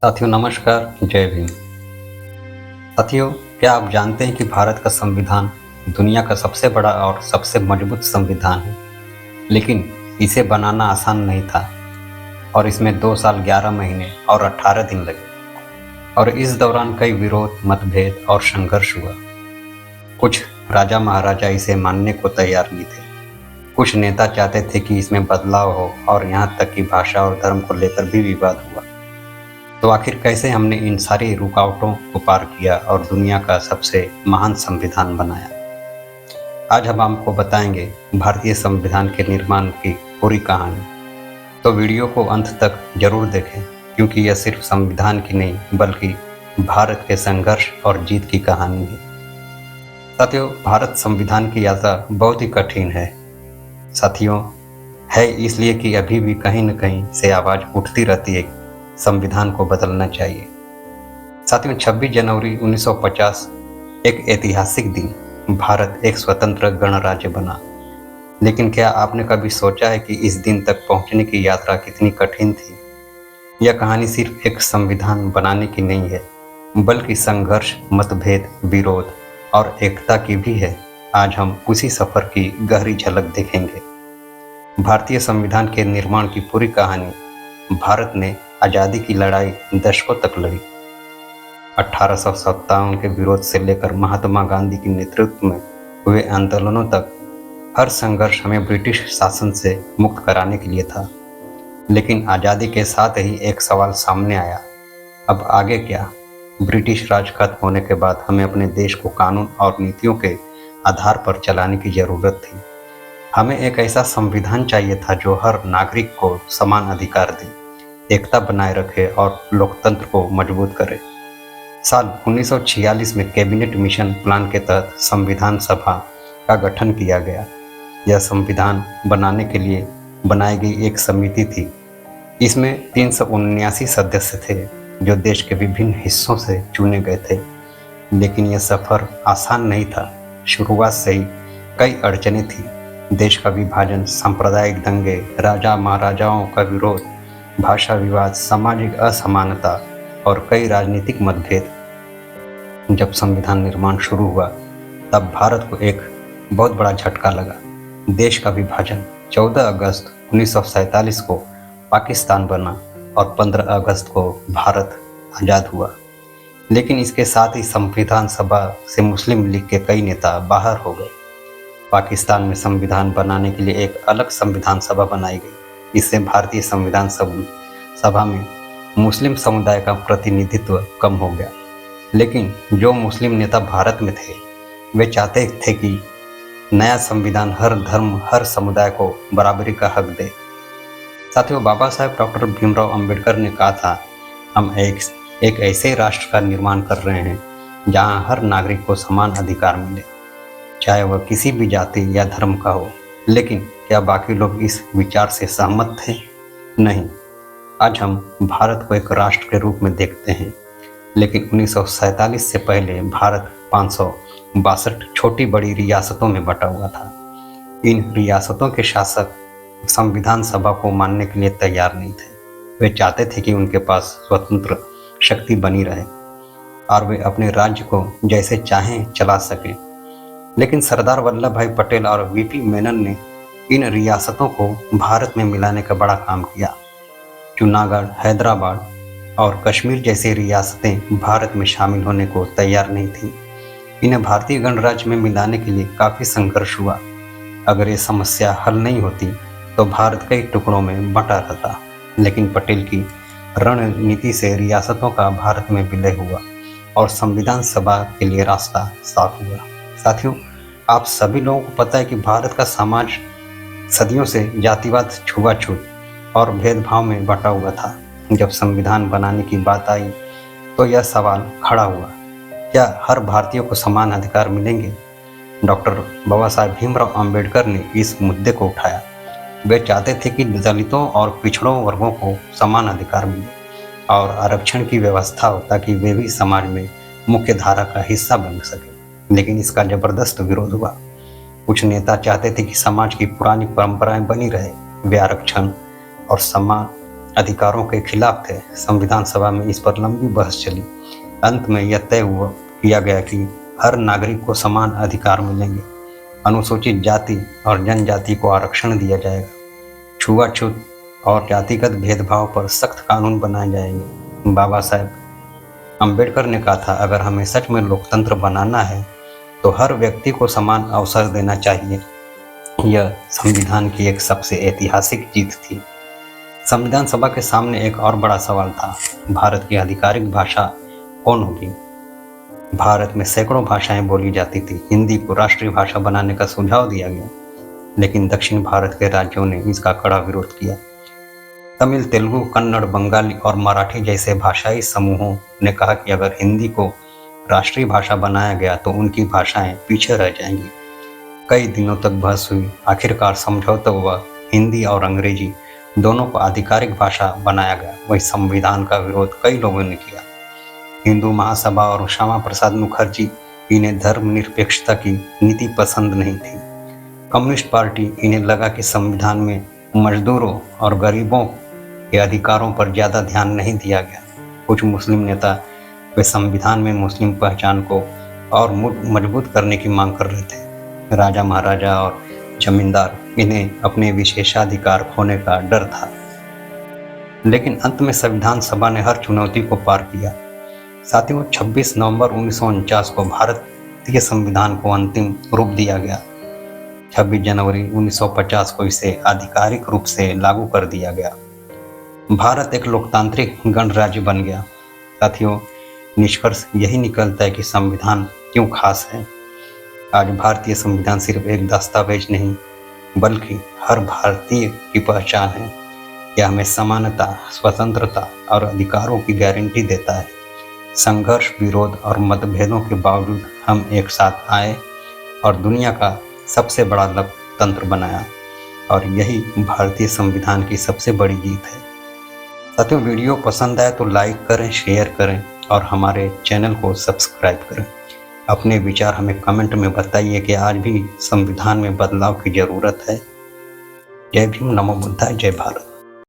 साथियों नमस्कार, जय भीम। साथियों, क्या आप जानते हैं कि भारत का संविधान दुनिया का सबसे बड़ा और सबसे मजबूत संविधान है, लेकिन इसे बनाना आसान नहीं था और इसमें 2 साल 11 महीने और 18 दिन लगे और इस दौरान कई विरोध, मतभेद और संघर्ष हुआ। कुछ राजा महाराजा इसे मानने को तैयार नहीं थे, कुछ नेता चाहते थे कि इसमें बदलाव हो और यहाँ तक कि भाषा और धर्म को लेकर भी विवाद हुआ। तो आखिर कैसे हमने इन सारी रुकावटों को पार किया और दुनिया का सबसे महान संविधान बनाया। आज हम आपको बताएंगे भारतीय संविधान के निर्माण की पूरी कहानी। तो वीडियो को अंत तक जरूर देखें, क्योंकि यह सिर्फ संविधान की नहीं बल्कि भारत के संघर्ष और जीत की कहानी है। साथियों, भारत संविधान की यात्रा बहुत ही कठिन है। साथियों, है इसलिए कि अभी भी कहीं न कहीं से आवाज़ उठती रहती है, संविधान को बदलना चाहिए। साथियों, 26 जनवरी 1950 एक ऐतिहासिक दिन, भारत एक स्वतंत्र गणराज्य बना। लेकिन क्या आपने कभी सोचा है कि इस दिन तक पहुंचने की यात्रा कितनी कठिन थी? यह कहानी सिर्फ एक संविधान बनाने की नहीं है, बल्कि संघर्ष, मतभेद, विरोध और एकता की भी है। आज हम उसी सफर की गहरी झलक देखेंगे। भारतीय संविधान के निर्माण की पूरी कहानी। भारत ने आज़ादी की लड़ाई दशकों तक लड़ी। 1857 के विरोध से लेकर महात्मा गांधी के नेतृत्व में हुए आंदोलनों तक, हर संघर्ष हमें ब्रिटिश शासन से मुक्त कराने के लिए था। लेकिन आज़ादी के साथ ही एक सवाल सामने आया, अब आगे क्या? ब्रिटिश राज खत्म होने के बाद हमें अपने देश को कानून और नीतियों के आधार पर चलाने की ज़रूरत थी। हमें एक ऐसा संविधान चाहिए था जो हर नागरिक को समान अधिकार दे, एकता बनाए रखे और लोकतंत्र को मजबूत करे। साल 1946 में कैबिनेट मिशन प्लान के तहत संविधान सभा का गठन किया गया। यह संविधान बनाने के लिए बनाई गई एक समिति थी। इसमें 379 सदस्य थे जो देश के विभिन्न हिस्सों से चुने गए थे। लेकिन यह सफर आसान नहीं था। शुरुआत से ही कई अड़चनें थी। देश का विभाजन, सांप्रदायिक दंगे, राजा महाराजाओं का विरोध, भाषा विवाद, सामाजिक असमानता और कई राजनीतिक मतभेद। जब संविधान निर्माण शुरू हुआ तब भारत को एक बहुत बड़ा झटका लगा। देश का विभाजन। 14 अगस्त 1947 को पाकिस्तान बना और 15 अगस्त को भारत आज़ाद हुआ। लेकिन इसके साथ ही संविधान सभा से मुस्लिम लीग के कई नेता बाहर हो गए। पाकिस्तान में संविधान बनाने के लिए एक अलग संविधान सभा बनाई गई। इससे भारतीय संविधान सभा में मुस्लिम समुदाय का प्रतिनिधित्व कम हो गया। लेकिन जो मुस्लिम नेता भारत में थे, वे चाहते थे कि नया संविधान हर धर्म, हर समुदाय को बराबरी का हक दे। साथियों, बाबा साहेब डॉक्टर भीमराव अंबेडकर ने कहा था, हम एक ऐसे राष्ट्र का निर्माण कर रहे हैं जहां हर नागरिक को समान अधिकार मिले, चाहे वह किसी भी जाति या धर्म का हो। लेकिन क्या बाकी लोग इस विचार से सहमत थे? नहीं। आज हम भारत को एक राष्ट्र के रूप में देखते हैं, लेकिन 1947 से पहले भारत 562 छोटी बड़ी रियासतों में बटा हुआ था। इन रियासतों के शासक संविधान सभा को मानने के लिए तैयार नहीं थे। वे चाहते थे कि उनके पास स्वतंत्र शक्ति बनी रहे और वे अपने राज्य को जैसे चाहें चला सकें। लेकिन सरदार वल्लभ भाई पटेल और वीपी मेनन ने इन रियासतों को भारत में मिलाने का बड़ा काम किया। जूनागढ़, हैदराबाद और कश्मीर जैसी रियासतें भारत में शामिल होने को तैयार नहीं थीं। इन्हें भारतीय गणराज्य में मिलाने के लिए काफ़ी संघर्ष हुआ। अगर ये समस्या हल नहीं होती तो भारत कई टुकड़ों में बंटा रहता। लेकिन पटेल की रणनीति से रियासतों का भारत में विलय हुआ और संविधान सभा के लिए रास्ता साफ हुआ। साथियों, आप सभी लोगों को पता है कि भारत का समाज सदियों से जातिवाद, छुआछूत और भेदभाव में बटा हुआ था। जब संविधान बनाने की बात आई तो यह सवाल खड़ा हुआ, क्या हर भारतीय को समान अधिकार मिलेंगे? डॉक्टर बाबा साहेब भीमराव अंबेडकर ने इस मुद्दे को उठाया। वे चाहते थे कि दलितों और पिछड़ों वर्गों को समान अधिकार मिले और आरक्षण की व्यवस्था हो ताकि वे भी समाज में मुख्य धारा का हिस्सा बन सके। लेकिन इसका जबरदस्त विरोध हुआ। कुछ नेता चाहते थे कि समाज की पुरानी परंपराएं बनी रहे। वे आरक्षण और समान अधिकारों के खिलाफ थे। संविधान सभा में इस पर लंबी बहस चली। अंत में यह तय किया गया कि हर नागरिक को समान अधिकार मिलेंगे, अनुसूचित जाति और जनजाति को आरक्षण दिया जाएगा, छुआछूत और जातिगत भेदभाव पर सख्त कानून बनाए जाएंगे। बाबा साहेब अम्बेडकर ने कहा था, अगर हमें सच में लोकतंत्र बनाना है तो हर व्यक्ति को समान अवसर देना चाहिए। यह संविधान की एक सबसे ऐतिहासिक जीत थी। संविधान सभा के सामने एक और बड़ा सवाल था, भारत की आधिकारिक भाषा कौन होगी। भारत में सैकड़ों भाषाएं बोली जाती थी। हिंदी को राष्ट्रीय भाषा बनाने का सुझाव दिया गया, लेकिन दक्षिण भारत के राज्यों ने इसका कड़ा विरोध किया। तमिल, तेलुगु, कन्नड़, बंगाली और मराठी जैसे भाषाई समूहों ने कहा कि अगर हिंदी को राष्ट्रीय भाषा बनाया गया तो उनकी भाषाएं पीछे रह जाएंगी। कई दिनों तक बहस हुई। आखिरकार समझौता हुआ, हिंदी और अंग्रेजी दोनों को आधिकारिक भाषा बनाया गया। वही संविधान का विरोध कई लोगों ने किया। हिंदू महासभा और श्यामा प्रसाद मुखर्जी, इन्हें धर्मनिरपेक्षता की नीति पसंद नहीं थी। कम्युनिस्ट पार्टी, इन्हें लगा कि संविधान में मजदूरों और गरीबों के अधिकारों पर ज़्यादा ध्यान नहीं दिया गया। कुछ मुस्लिम नेता वे संविधान में मुस्लिम पहचान को और मजबूत करने की मांग कर रहे थे। राजा महाराजा और जमींदार, इन्हें अपने विशेषाधिकार खोने का डर था। लेकिन अंत में संविधान सभा ने हर चुनौती को पार किया। साथियों, 26 नवंबर 1949 को भारतीय संविधान को अंतिम रूप दिया गया। 26 जनवरी 1950 को इसे आधिकारिक रूप से लागू कर दिया गया। भारत एक लोकतांत्रिक गणराज्य बन गया। साथियों, निष्कर्ष यही निकलता है कि संविधान क्यों खास है। आज भारतीय संविधान सिर्फ एक दस्तावेज नहीं, बल्कि हर भारतीय की पहचान है। यह हमें समानता, स्वतंत्रता और अधिकारों की गारंटी देता है। संघर्ष, विरोध और मतभेदों के बावजूद हम एक साथ आए और दुनिया का सबसे बड़ा लोकतंत्र बनाया, और यही भारतीय संविधान की सबसे बड़ी जीत है। साथियों, वीडियो पसंद आए तो लाइक करें, शेयर करें और हमारे चैनल को सब्सक्राइब करें। अपने विचार हमें कमेंट में बताइए कि आज भी संविधान में बदलाव की ज़रूरत है। जय भीम, नमो बुद्धाय, जय भारत।